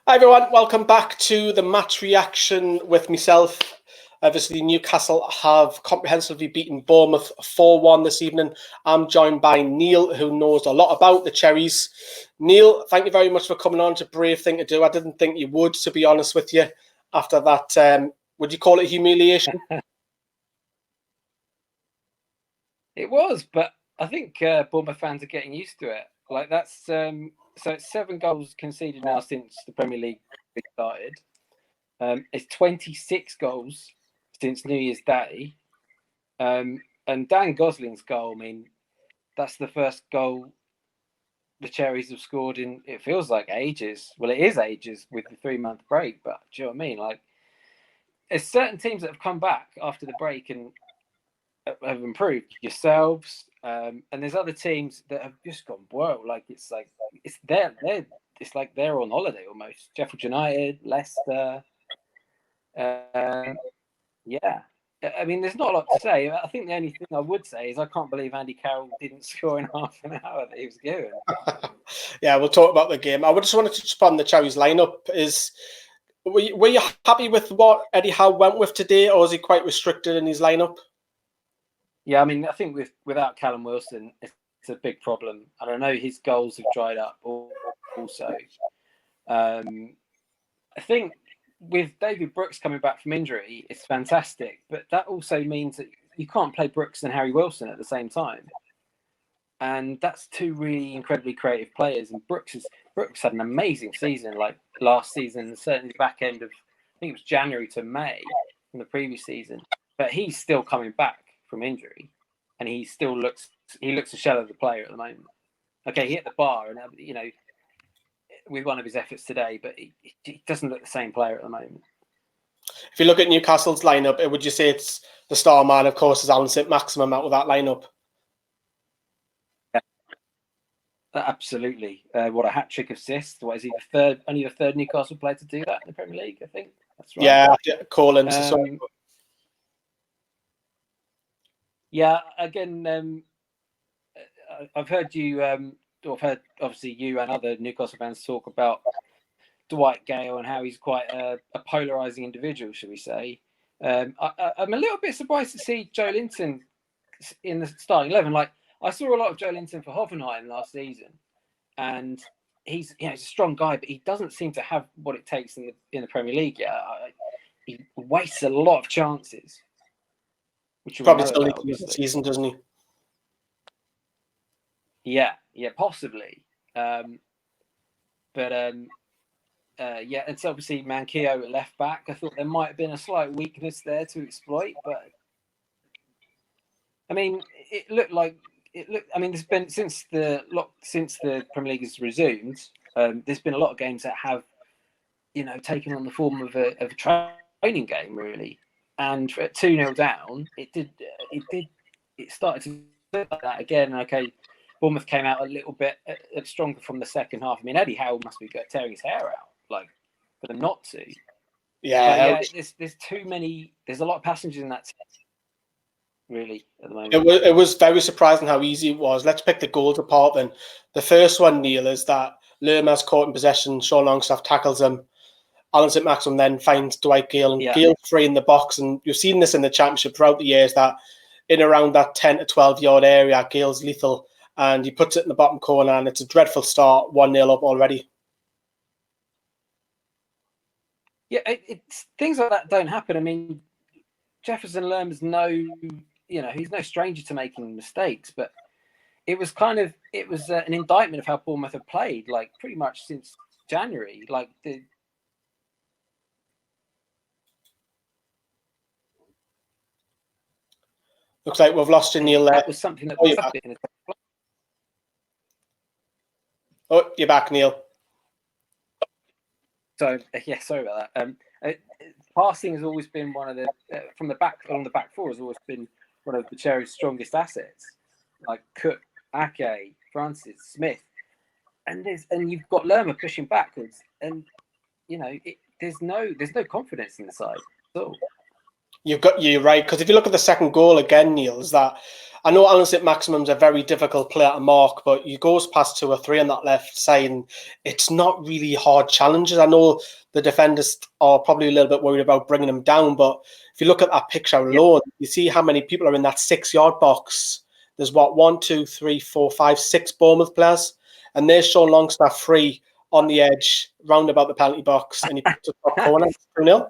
Hi everyone, welcome back to the match reaction with myself. Obviously, Newcastle have comprehensively beaten Bournemouth 4-1 this evening. I'm joined by Neil, who knows a lot about the Cherries. Neil, thank you very much for coming on. It's a brave thing to do. I didn't think you would, to be honest with you, after that, would you call it humiliation? It was, but I think Bournemouth fans are getting used to it. Like that's so it's 7 goals conceded now since the Premier League started. It's 26 goals since New Year's Day. And Dan Gosling's goal, I mean, that's the first goal the Cherries have scored in, it feels like ages. Well, it is ages with the 3-month break, but do you know what I mean? Like, there's certain teams that have come back after the break and have improved. Yourselves, and there's other teams that have just gone whoa. Like it's like it's like they're on holiday almost. Sheffield United, Leicester. Yeah, I mean, there's not a lot to say. I think the only thing I would say is I can't believe Andy Carroll didn't score in half an hour that he was given. Yeah, we'll talk about the game. I just wanted to touch upon the Cherries lineup. Were you happy with what Eddie Howe went with today, or is he quite restricted in his lineup? Yeah, I mean, I think without Callum Wilson, it's a big problem. And I know his goals have dried up also. I think with David Brooks coming back from injury, it's fantastic. But that also means that you can't play Brooks and Harry Wilson at the same time. And that's 2 really incredibly creative players. And Brooks had an amazing season, like last season, certainly the back end of, I think it was January to May from the previous season. But he's still coming back from injury, and he looks a shell of the player at the moment. Okay, he hit the bar, and with one of his efforts today, but he doesn't look the same player at the moment. If you look at Newcastle's lineup, would you say it's the star man, of course, is saint-maximin out with that lineup? Yeah, absolutely. What a hat-trick assist! What is he, only the third Newcastle player to do that in the Premier League? I think that's right. Yeah, Collins. Yeah, again, I've heard you, I've heard obviously you and other Newcastle fans talk about Dwight Gayle and how he's quite a polarising individual, shall we say. I'm a little bit surprised to see Joe Linton in the starting 11. Like, I saw a lot of Joe Linton for Hoffenheim last season, and he's a strong guy, but he doesn't seem to have what it takes in the Premier League yet. He wastes a lot of chances. Which probably still needs to use the season, doesn't he? Yeah, possibly. Yeah, it's obviously Manquillo at left back. I thought there might have been a slight weakness there to exploit, but I mean, I mean, there's been since the Premier League has resumed. There's been a lot of games that have, taken on the form of a training game, really. And at 2-0 down, it started to look like that again. Okay, Bournemouth came out a little bit stronger from the second half. I mean, Eddie Howe must be tearing his hair out, like, for them not to. Yeah, there's too many. There's a lot of passengers in that, really, at the moment. It was very surprising how easy it was. Let's pick the goals apart then. The first one, Neil, is that Lerma's caught in possession. Sean Longstaff tackles him. saint-maximin then finds Dwight Gayle, and Gayle free in the box. And you've seen this in the Championship throughout the years, that in around that 10 to 12 yard area, Gale's lethal, and he puts it in the bottom corner, and it's a dreadful start, 1-0 up already. Yeah, it's things like that don't happen. I mean, Jefferson Lerma's he's no stranger to making mistakes, but it was an indictment of how Bournemouth have played, like, pretty much since January. Like, looks like we've lost you, Neil. That was something that was Oh, you're back, Neil. So yeah, sorry about that. Passing has always been one of the from the back on the back four has always been one of the Cherries' strongest assets. Like Cook, Ake, Francis, Smith, and you've got Lerma pushing backwards, and there's no confidence in the side at all. You're right, because if you look at the second goal again, Neil, is that I know Alan Saint-Maximum's a very difficult player to mark, but he goes past 2 or 3 on that left side, and it's not really hard challenges. I know the defenders are probably a little bit worried about bringing him down, but if you look at that picture alone, you see how many people are in that 6-yard box. There's what, 1, 2, 3, 4, 5, 6 Bournemouth players, and there's Sean Longstaff free on the edge, round about the penalty box, and he puts a top corner 2-0.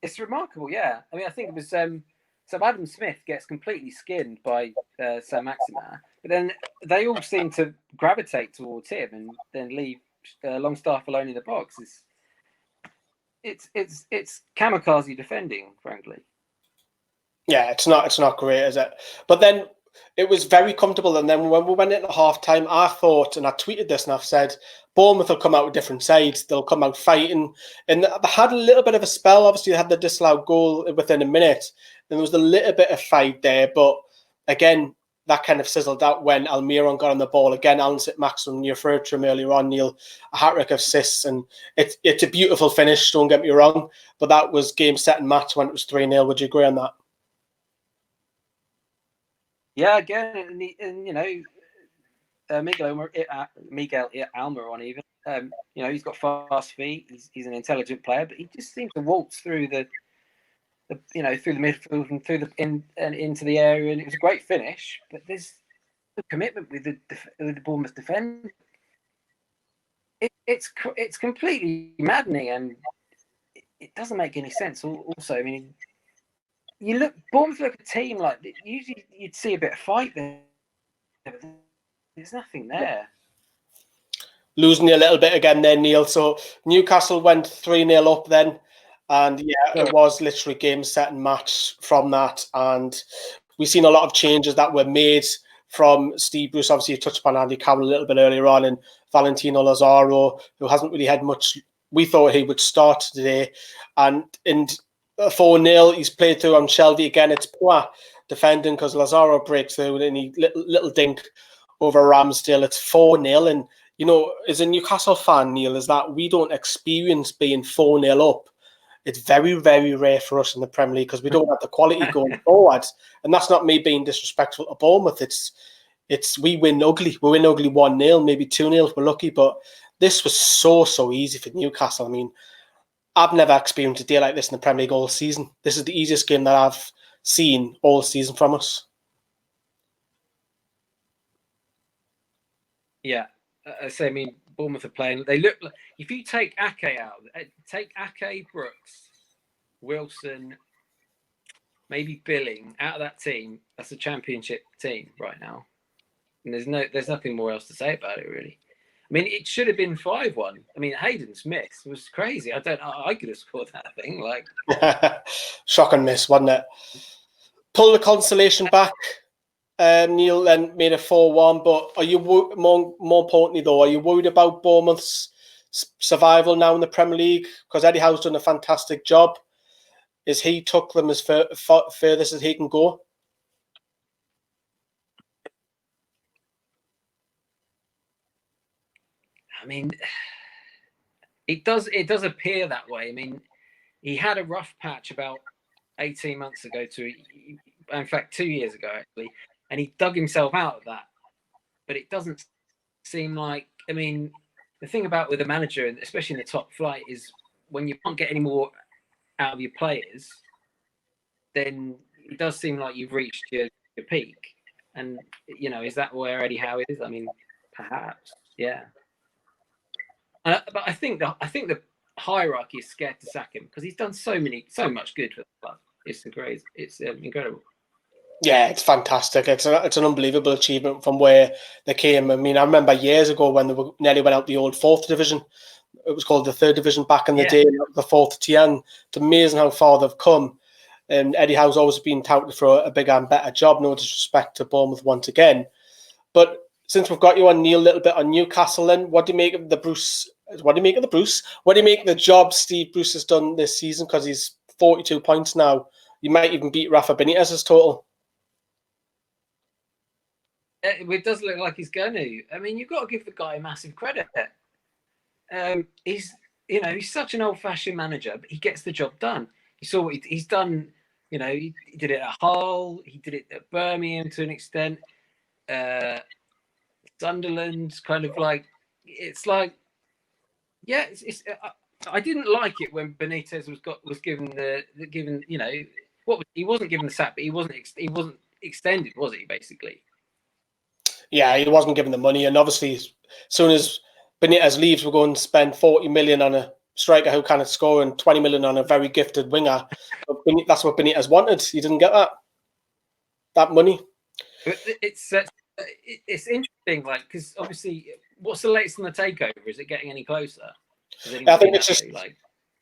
It's remarkable, yeah. I mean, I think it was so Adam Smith gets completely skinned by Saint-Maximin, but then they all seem to gravitate towards him and then leave Longstaff alone in the box. It's kamikaze defending, frankly. Yeah, it's not great, is it? But then it was very comfortable. And then when we went into half time, I thought, and I tweeted this and I've said, Bournemouth will come out with different sides. They'll come out fighting. And they had a little bit of a spell. Obviously, they had the disallowed goal within a minute. And there was a little bit of fight there. But again, that kind of sizzled out when Almiron got on the ball. Again, Alan Saint-Maximum, you referred to him earlier on, Neil, a hat-trick of assists. And it's a beautiful finish, don't get me wrong. But that was game, set and match when it was 3-0. Would you agree on that? Yeah, again, and you know, Miguel Almiron even. You know, he's got fast feet. He's an intelligent player, but he just seems to waltz through the through the midfield and through and into the area, and it was a great finish. But there's the commitment with the Bournemouth defence. It's completely maddening, and it doesn't make any sense. Also, I mean, Bournemouth look a team like usually you'd see a bit of fight there. But there's nothing there. Losing you a little bit again there, Neil. So Newcastle went 3-0 up then. And yeah, it was literally game, set and match from that. And we've seen a lot of changes that were made from Steve Bruce. Obviously, you touched upon Andy Carroll a little bit earlier on, and Valentino Lazaro, who hasn't really had much. We thought he would start today. And in 4-0, he's played through on Shelby again. It's poor defending because Lazaro breaks through and he little dink over Ramsdale. It's 4-0. And, you know, as a Newcastle fan, Neil, is that we don't experience being 4-0 up. It's very, very rare for us in the Premier League because we don't have the quality going forward. And that's not me being disrespectful to Bournemouth. It's we win ugly. We win ugly 1-0, maybe 2-0 if we're lucky. But this was so easy for Newcastle. I mean, I've never experienced a day like this in the Premier League all season. This is the easiest game that I've seen all season from us. Yeah. I mean, Bournemouth are playing. They look like, if you take Ake out, take Ake, Brooks, Wilson, maybe Billing out of that team, that's a championship team right now. And there's nothing more else to say about it, really. I mean, it should have been 5-1. I mean, Hayden Smith was crazy. I could have scored that thing. Like, shock and miss, wasn't it? Pull the consolation back, Neil, and made it 4-1. But are you more importantly though? Are you worried about Bournemouth's survival now in the Premier League? Because Eddie Howe's done a fantastic job. Is he took them as furthest as he can go? I mean, it does appear that way. I mean, he had a rough patch about 18 months ago in fact, 2 years ago, actually, and he dug himself out of that. But it doesn't seem like, I mean, the thing about with a manager, and especially in the top flight, is when you can't get any more out of your players, then it does seem like you've reached your peak. And, you know, is that where Eddie Howe is? I mean, perhaps, yeah. But I think the hierarchy is scared to sack him because he's done so much good for the club. It's crazy. It's incredible. Yeah, it's fantastic. It's an unbelievable achievement from where they came. I mean, I remember years ago when they nearly went out the old 4th division. It was called the 3rd division back in the day, the 4th tier. It's amazing how far they've come. And Eddie Howe's always been touted for a bigger and better job. No disrespect to Bournemouth once again. But since we've got you on, Neil, a little bit on Newcastle, then what do you make of the Bruce? What do you make of the Bruce? What do you make of the job Steve Bruce has done this season? Because he's 42 points now. You might even beat Rafa Benitez's total. It does look like he's going to. I mean, you've got to give the guy massive credit. He's such an old-fashioned manager, but he gets the job done. You saw what he's done. You know, he did it at Hull. He did it at Birmingham to an extent. Sunderland, kind of like, it's like, yeah, I didn't like it when Benitez was given you know, he wasn't given the sack, but he wasn't extended, was he, basically? Yeah, he wasn't given the money, and obviously as soon as Benitez leaves, we're going to spend 40 million on a striker who can't score and 20 million on a very gifted winger. But that's what Benitez wanted. He didn't get that money. But it's interesting, like, because obviously, what's the latest on the takeover? Is it getting any closer? I think it's just like,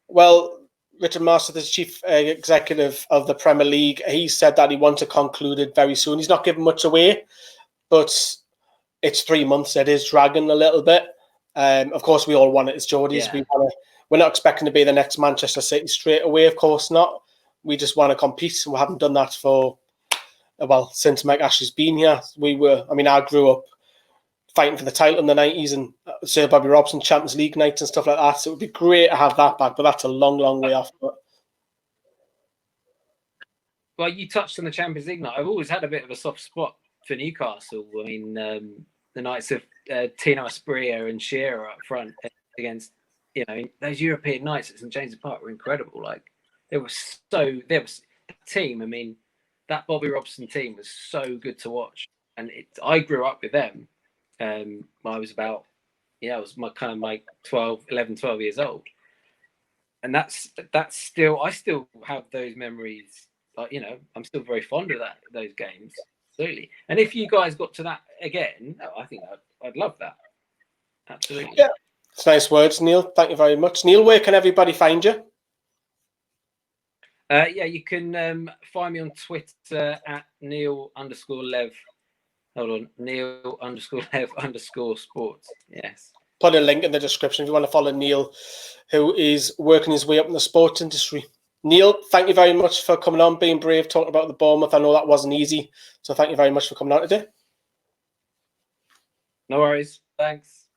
well, Richard Master, the chief executive of the Premier League, he said that he wants to conclude it very soon. He's not giving much away, but it's 3 months. It is dragging a little bit. Of course, we all want it as Geordies. Yeah. We're not expecting to be the next Manchester City straight away. Of course not. We just want to compete. We haven't done that for, well, since Mike Ashley's been here. I grew up fighting for the title in the 90s and Sir Bobby Robson Champions League nights and stuff like that. So it would be great to have that back, but that's a long, long way off. Well, you touched on the Champions League night. I've always had a bit of a soft spot for Newcastle. I mean, the nights of Tino Asprilla and Shearer up front against, you know, those European nights at St James's Park were incredible. Like, there was the team. I mean, that Bobby Robson team was so good to watch, and I grew up with them. When I was about, I was my 11, 12 years old, and that's still, I still have those memories. Like, you know, I'm still very fond of those games. Absolutely. And if you guys got to that again, I think I'd love that. Absolutely. Yeah, it's nice words, Neil. Thank you very much, Neil. Where can everybody find you? You can find me on Twitter at Neil_Lev. Hold on, Neil_Lev_sports. Yes. Put a link in the description if you want to follow Neil, who is working his way up in the sports industry. Neil, thank you very much for coming on, being brave, talking about the Bournemouth. I know that wasn't easy, so thank you very much for coming on today. No worries. Thanks.